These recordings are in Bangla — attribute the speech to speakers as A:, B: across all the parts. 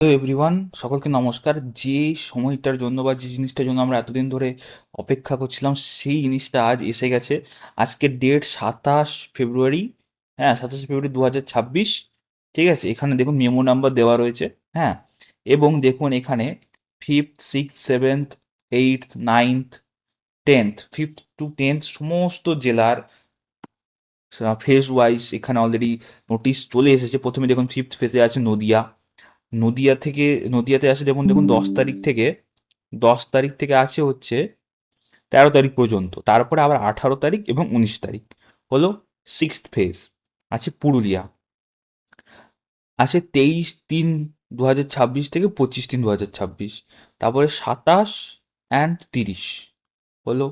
A: হ্যালো এভরিওয়ান, সকলকে নমস্কার। যে সময়টার জন্য বা যে জিনিসটার জন্য আমরা এতদিন ধরে অপেক্ষা করছিলাম, সেই জিনিসটা আজ এসে গেছে। আজকের ডেট 27 ফেব্রুয়ারি। হ্যাঁ, 27 ফেব্রুয়ারি 2026। ঠিক আছে, এখানে দেখুন মেমো নাম্বার দেওয়া রয়েছে। হ্যাঁ, এবং দেখুন এখানে fifth, six, seventh, eighth, ninth, tenth, fifth two tenth সমস্ত জেলার ফেজ ওয়াইজ এখানে অলরেডি নোটিশ চলে এসেছে। প্রথমে দেখুন ফিফথ ফেজে আছে নদিয়া। নদিয়া থেকে নদিয়াতে আছে দেখুন দেখুন 10 তারিখ থেকে, 10 তারিখ থেকে আছে হচ্ছে 13 তারিখ পর্যন্ত। তারপরে আবার 18 তারিখ এবং 19 তারিখ হলো সিক্সথ ফেজ। আছে পুরুলিয়া, আছে 23/3/2026 থেকে 25/3/2026। তারপরে 27 অ্যান্ড 30 হলো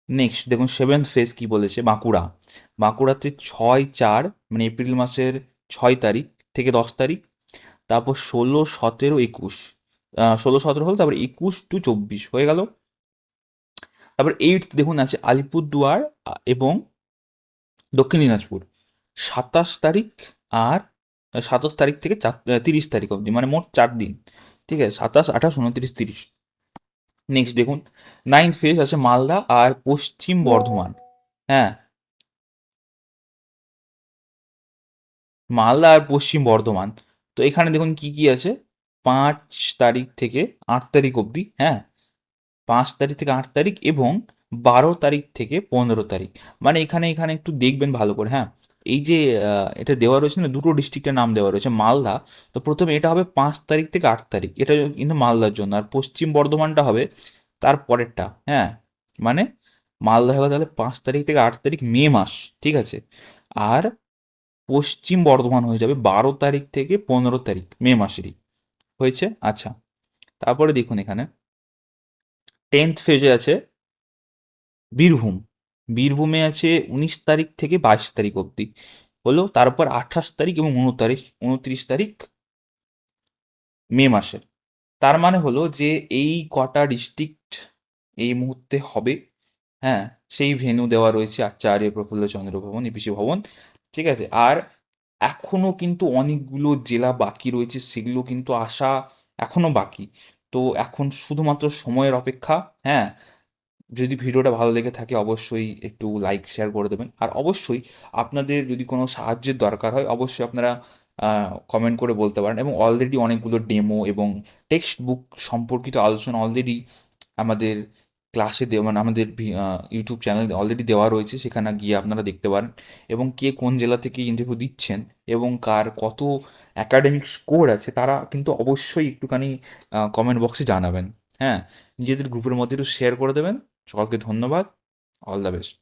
A: নেক্সট। দেখুন সেভেন্থ ফেজ কি বলেছে, বাঁকুড়া। বাঁকুড়াতে 6/4 মানে এপ্রিল মাসের 6 তারিখ থেকে 10 তারিখ। তারপর 16, 17, 21, 16, 17 হলো, তারপর 21 টু 24 হয়ে গেল। তারপর এইট দেখুন আছে আলিপুরদুয়ার এবং দক্ষিণ দিনাজপুর, 27 তারিখ আর 27 তারিখ থেকে 30 তারিখ অবধি, মানে মোট 4 দিন। ঠিক আছে, 27, 28, 29, 30। নেক্সট দেখুন নাইন্থ ফেজ আছে মালদা আর পশ্চিম বর্ধমান। হ্যাঁ, মালদা আর পশ্চিম বর্ধমান। তো এখানে দেখুন কি কি আছে, 5 তারিখ থেকে 8 তারিখ অবধি। হ্যাঁ, 5 তারিখ থেকে 8 তারিখ এবং 12 তারিখ থেকে 15 তারিখ। মানে এখানে এখানে একটু দেখবেন ভালো করে। হ্যাঁ, এই যে এটা দেওয়া রয়েছে না, দুটো ডিস্ট্রিক্টের নাম দেওয়া রয়েছে মালদা। তো প্রথমে এটা হবে 5 তারিখ থেকে 8 তারিখ, এটা কিন্তু মালদার জন্য। আর পশ্চিম বর্ধমানটা হবে তার পরেরটা। হ্যাঁ, মানে মালদা হয়ে গেল তাহলে 5 তারিখ থেকে 8 তারিখ মে মাস। ঠিক আছে, আর পশ্চিম বর্ধমান হয়ে যাবে 12 তারিখ থেকে 15 তারিখ মে মাসেরই। হয়েছে? আচ্ছা, তারপরে দেখুন এখানে টেন্থ ফেজে আছে বীরভূম। বীরভূমে আছে 19 তারিখ থেকে 22 তারিখ অবধি হলো। তারপর 28 তারিখ এবং 29 তারিখ মে মাসের। তার মানে হলো যে এই কটা ডিস্ট্রিক্ট এই মুহূর্তে হবে। হ্যাঁ, সেই ভেন্যু দেওয়া রয়েছে আচার্য প্রফুল্লচন্দ্র ভবন, এপিসি ভবন। ঠিক আছে, আর এখনো কিন্তু অনেকগুলো জেলা বাকি রয়েছে, সেগুলো কিন্তু আসা এখনো বাকি। তো এখন শুধুমাত্র সময়ের অপেক্ষা। হ্যাঁ, যদি ভিডিওটা ভালো লেগে থাকে অবশ্যই একটু লাইক শেয়ার করে দেবেন। আর অবশ্যই আপনাদের যদি কোনো সাহায্যের দরকার হয় অবশ্যই আপনারা কমেন্ট করে বলতে পারেন। এবং অলরেডি অনেকগুলো ডেমো এবং টেক্সট বুক সম্পর্কিত আলোচনা অলরেডি আমাদের ক্লাসে দেওয়া, মানে আমাদের ইউটিউব চ্যানেলে অলরেডি দেওয়া রয়েছে, সেখানে গিয়ে আপনারা দেখতে পারেন। এবং কে কোন জেলা থেকে ইন্টারভিউ দিচ্ছেন এবং কার কত একাডেমিক স্কোর আছে তারা কিন্তু অবশ্যই একটুখানি কমেন্ট বক্সে জানাবেন। হ্যাঁ, নিজেদের গ্রুপের মধ্যে একটু শেয়ার করে দেবেন। সকলকে ধন্যবাদ। All the best.